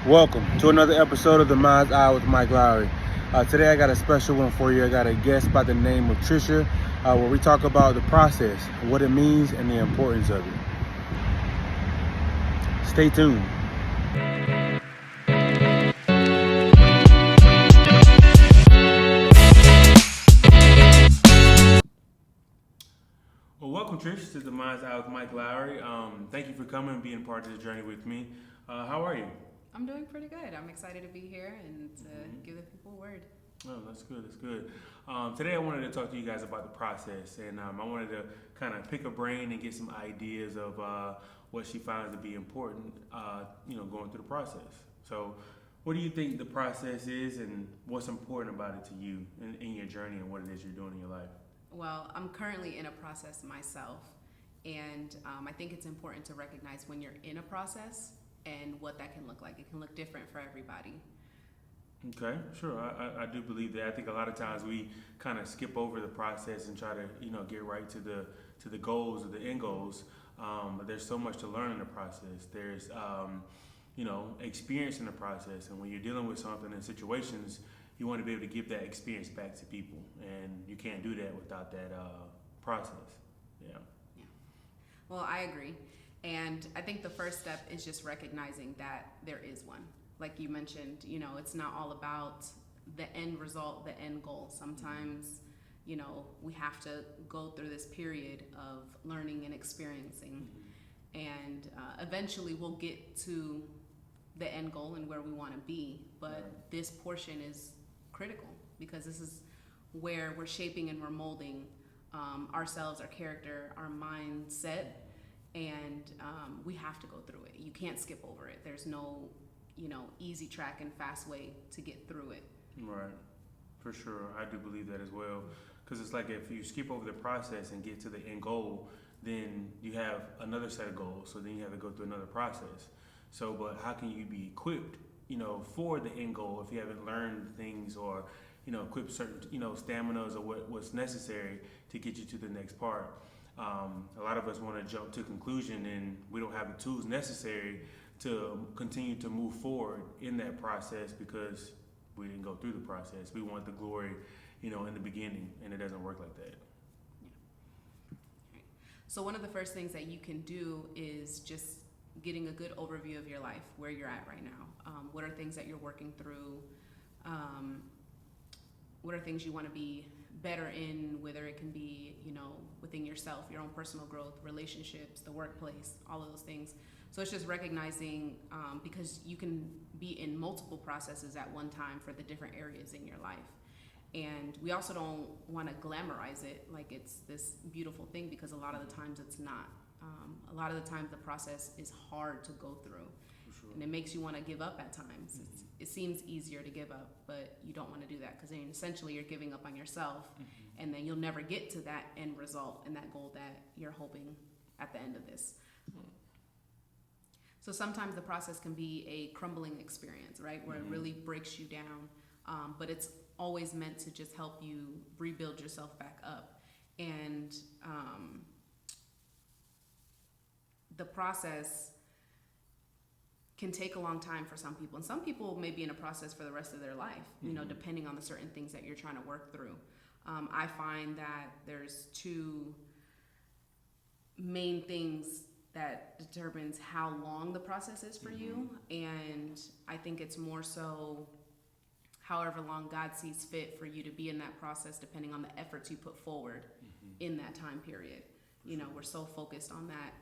Welcome to another episode of the MINDSi with Mike Lowry. Today I got a special one for you. I got a guest by the name of Trisha, where we talk about the process, what it means, and the importance of it. Stay tuned. Well, welcome, Trish, to the MINDSi with Mike Lowry. Thank you for coming and being part of this journey with me. How are you? I'm doing pretty good. I'm excited to be here and to give the people a word. Oh, that's good. That's good. Today I wanted to talk to you guys about the process, and I wanted to kind of pick a brain and get some ideas of what she finds to be important, going through the process. So, what do you think the process is, and what's important about it to you in your journey and what it is you're doing in your life? Well, I'm currently in a process myself, and I think it's important to recognize when you're in a process and what that can look like. It can look different for everybody. Okay, sure. I do believe that. I think a lot of times we kind of skip over the process and try to get right to the goals or the end goals. But there's so much to learn in the process. There's experience in the process, and when you're dealing with something in situations, you want to be able to give that experience back to people, and you can't do that without that process. Yeah. Yeah. Well, I agree. And I think the first step is just recognizing that there is one. Like you mentioned, it's not all about the end result, the end goal. Sometimes, we have to go through this period of learning and experiencing. And eventually we'll get to the end goal and where we want to be. But this portion is critical because this is where we're shaping and we're molding ourselves, our character, our mindset. And we have to go through it. You can't skip over it. There's no, easy track and fast way to get through it. Right, for sure. I do believe that as well. Because it's like if you skip over the process and get to the end goal, then you have another set of goals. So then you have to go through another process. So, but how can you be equipped, for the end goal if you haven't learned things or, equipped certain, staminas or what's necessary to get you to the next part? A lot of us want to jump to conclusion and we don't have the tools necessary to continue to move forward in that process because we didn't go through the process. We want the glory, in the beginning, and it doesn't work like that. Yeah. Right. So one of the first things that you can do is just getting a good overview of your life, where you're at right now. What are things that you're working through? What are things you want to be better in, whether it can be, within yourself, your own personal growth, relationships, the workplace, all of those things. So it's just recognizing, because you can be in multiple processes at one time for the different areas in your life. And we also don't want to glamorize it like it's this beautiful thing because a lot of the times it's not. A lot of the times the process is hard to go through. Sure. And it makes you want to give up at times. Mm-hmm. It seems easier to give up, but you don't want to do that because then essentially you're giving up on yourself, and then you'll never get to that end result and that goal that you're hoping at the end of this. So sometimes the process can be a crumbling experience, right, where it really breaks you down, but it's always meant to just help you rebuild yourself back up. And the process can take a long time for some people, and some people may be in a process for the rest of their life, depending on the certain things that you're trying to work through. I find that there's two main things that determines how long the process is for you, and I think it's more so however long God sees fit for you to be in that process, depending on the efforts you put forward in that time period. We're so focused on that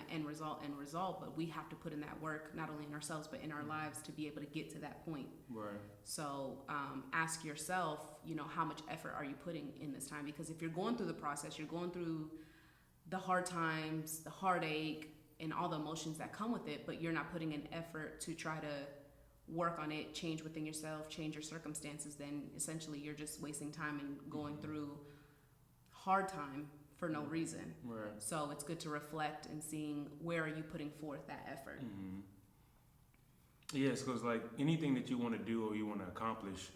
end result, but we have to put in that work, not only in ourselves, but in our lives to be able to get to that point. Right. So ask yourself, how much effort are you putting in this time? Because if you're going through the process, you're going through the hard times, the heartache, and all the emotions that come with it, but you're not putting an effort to try to work on it, change within yourself, change your circumstances, then essentially you're just wasting time and going through hard time for no reason. Right. So it's good to reflect and seeing where are you putting forth that effort. Yes, because like anything that you want to do or you want to accomplish,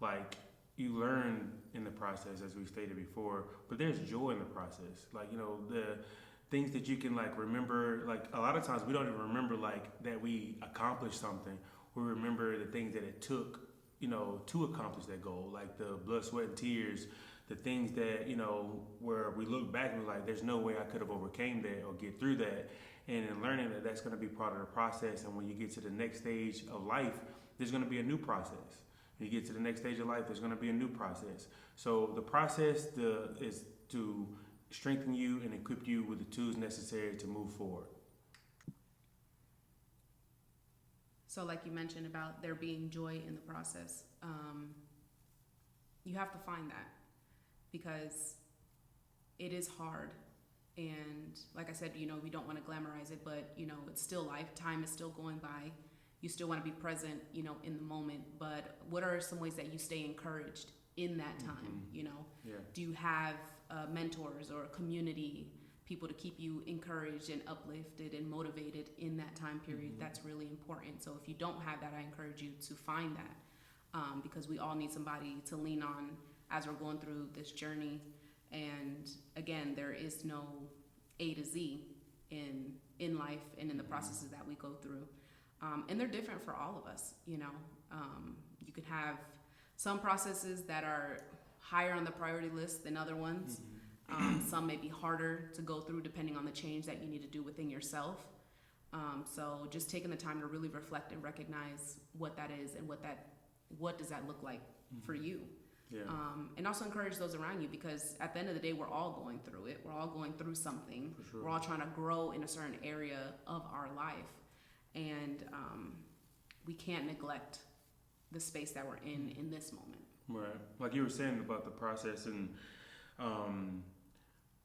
like you learn in the process, as we stated before, but there's joy in the process. Like, the things that you can like remember, like a lot of times we don't even remember like that we accomplished something we remember the things that it took, to accomplish that goal, like the blood, sweat, and tears, the things that, where we look back and we're like, there's no way I could have overcame that or get through that. And in learning that that's going to be part of the process. And when you get to the next stage of life, there's going to be a new process. When you get to the next stage of life, there's going to be a new process. So the process is to strengthen you and equip you with the tools necessary to move forward. So like you mentioned about there being joy in the process, you have to find that, because it is hard. And like I said, we don't want to glamorize it, but it's still life. Time is still going by. You still want to be present, in the moment. But what are some ways that you stay encouraged in that time? Yeah. Do you have mentors or a community, people to keep you encouraged and uplifted and motivated in that time period? That's really important. So if you don't have that, I encourage you to find that, because we all need somebody to lean on as we're going through this journey. And again, there is no A to Z in life and in the processes that we go through. And they're different for all of us, You could have some processes that are higher on the priority list than other ones. Some may be harder to go through depending on the change that you need to do within yourself. So just taking the time to really reflect and recognize what that is and what does that look like for you. Yeah. And also encourage those around you, because at the end of the day, we're all going through it. We're all going through something. For sure. We're all trying to grow in a certain area of our life. And we can't neglect the space that we're in this moment. Right. Like you were saying about the process, and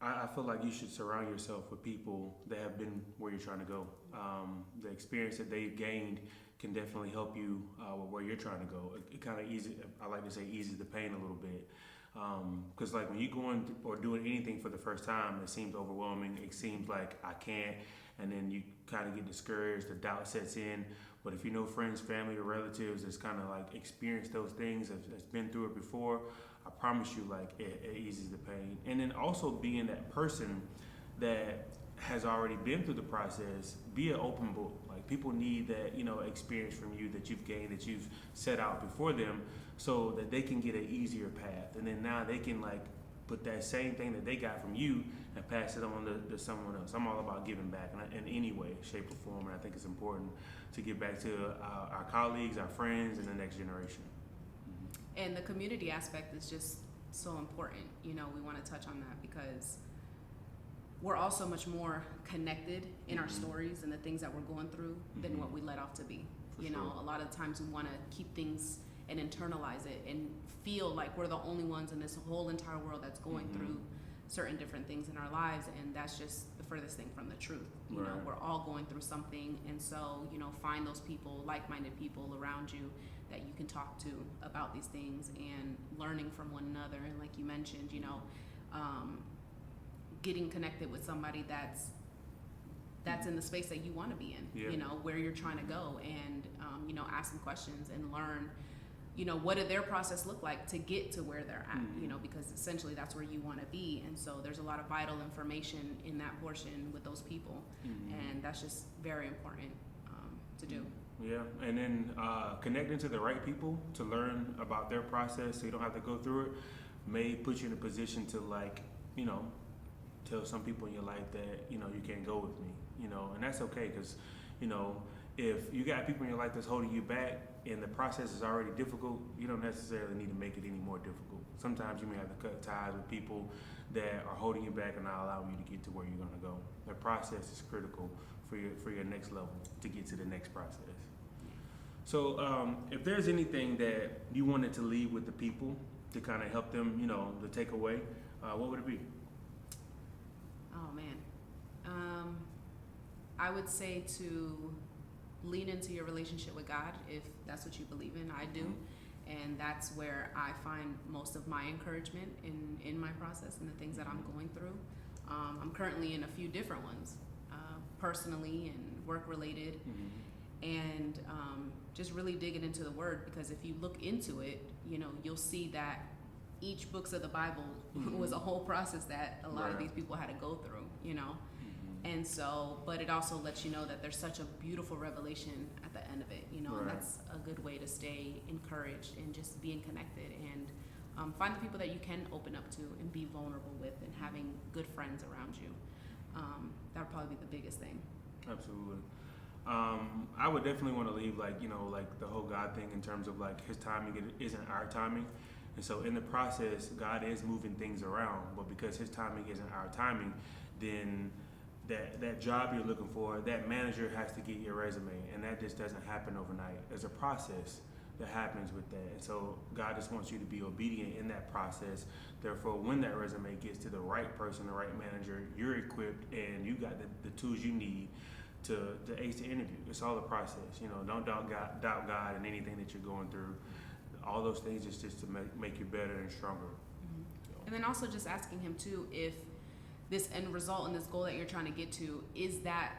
I feel like you should surround yourself with people that have been where you're trying to go. The experience that they've gained can definitely help you with where you're trying to go. It kind of I like to say, eases the pain a little bit. Because like when you're going or doing anything for the first time, it seems overwhelming. It seems like I can't. And then you kind of get discouraged, the doubt sets in. But if you know friends, family, or relatives that's kind of like experienced those things, that's been through it before, I promise you, like it eases the pain. And then also being that person that has already been through the process, be an open book. Like people need that, experience from you that you've gained, that you've set out before them, so that they can get an easier path. And then now they can like put that same thing that they got from you and pass it on to someone else. I'm all about giving back in any way, shape, or form, and I think it's important to give back to our colleagues, our friends, and the next generation. And the community aspect is just so important. We want to touch on that because we're all so much more connected in our stories and the things that we're going through than what we let off to be. For sure. A lot of times we want to keep things and internalize it and feel like we're the only ones in this whole entire world that's going through certain different things in our lives, and that's just the furthest thing from the truth. Right. We're all going through something, and so find those people, like-minded people around you that you can talk to about these things and learning from one another. And like you mentioned, getting connected with somebody that's in the space that you want to be in, Yeah. Where you're trying to go, and ask some questions and learn what did their process look like to get to where they're at, because essentially that's where you want to be. And so there's a lot of vital information in that portion with those people, and that's just very important to do. Yeah, and then connecting to the right people to learn about their process so you don't have to go through it may put you in a position to tell some people in your life that, you can't go with me, and that's okay, because, if you got people in your life that's holding you back and the process is already difficult, you don't necessarily need to make it any more difficult. Sometimes you may have to cut ties with people that are holding you back and not allowing you to get to where you're going to go. The process is critical for your next level to get to the next process. So if there's anything that you wanted to leave with the people to kind of help them, to take away, what would it be? Oh man. I would say to lean into your relationship with God if that's what you believe in. I do. And that's where I find most of my encouragement in my process and the things that I'm going through. I'm currently in a few different ones, personally and work related. And just really digging into the word, because if you look into it, you'll see that each books of the Bible was a whole process that a lot of these people had to go through, And so, but it also lets you know that there's such a beautiful revelation at the end of it, you know, and Right. that's a good way to stay encouraged and just being connected and find the people that you can open up to and be vulnerable with and having good friends around you. That would probably be the biggest thing. Absolutely. I would definitely want to leave like the whole God thing in terms of like His timing isn't our timing, and so in the process, God is moving things around. But because His timing isn't our timing, then that job you're looking for, that manager has to get your resume, and that just doesn't happen overnight. There's a process that happens with that, and so God just wants you to be obedient in that process. Therefore, when that resume gets to the right person, the right manager, you're equipped and you got the tools you need to ace the interview. It's all a process. Don't doubt God in anything that you're going through. All those things is just to make you better and stronger. Mm-hmm. And then also just asking Him too, if this end result and this goal that you're trying to get to, is that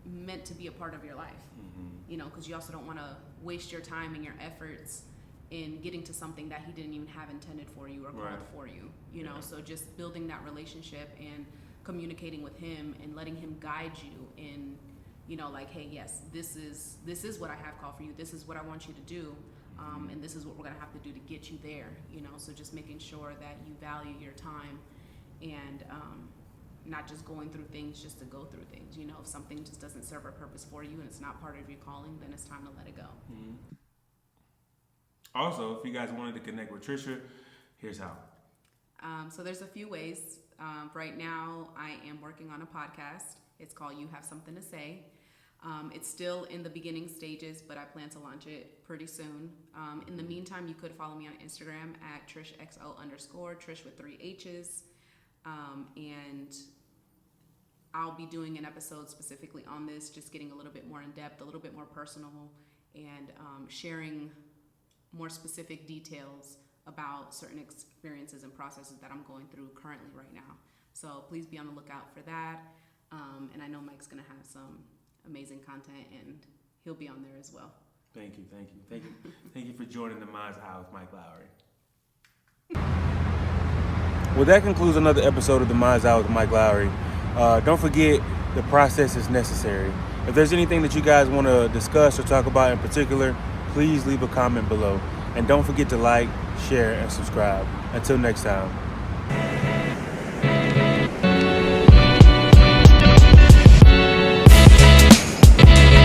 meant to be a part of your life? Mm-hmm. Because you also don't want to waste your time and your efforts in getting to something that He didn't even have intended for you or called Right. for you. So just building that relationship and communicating with Him and letting Him guide you in, like, hey, yes, this is what I have called for you. This is what I want you to do. And this is what we're going to have to do to get you there. So just making sure that you value your time and not just going through things just to go through things. If something just doesn't serve a purpose for you and it's not part of your calling, then it's time to let it go. Mm-hmm. Also, if you guys wanted to connect with Trisha, here's how. So there's a few ways. Right now, I am working on a podcast. It's called You Have Something to Say. It's still in the beginning stages, but I plan to launch it pretty soon. In the meantime, you could follow me on Instagram at TrishXO_, Trish with 3 H's. And I'll be doing an episode specifically on this, just getting a little bit more in depth, a little bit more personal, and sharing more specific details about certain experiences and processes that I'm going through currently right now. So please be on the lookout for that. And I know Mike's going to have some amazing content, and he'll be on there as well. Thank you. Thank you for joining the MINDSi with Mike Lowry. Well, that concludes another episode of the MINDSi with Mike Lowry. Don't forget, the process is necessary. If there's anything that you guys want to discuss or talk about in particular, please leave a comment below. And don't forget to like, share, and subscribe. Until next time.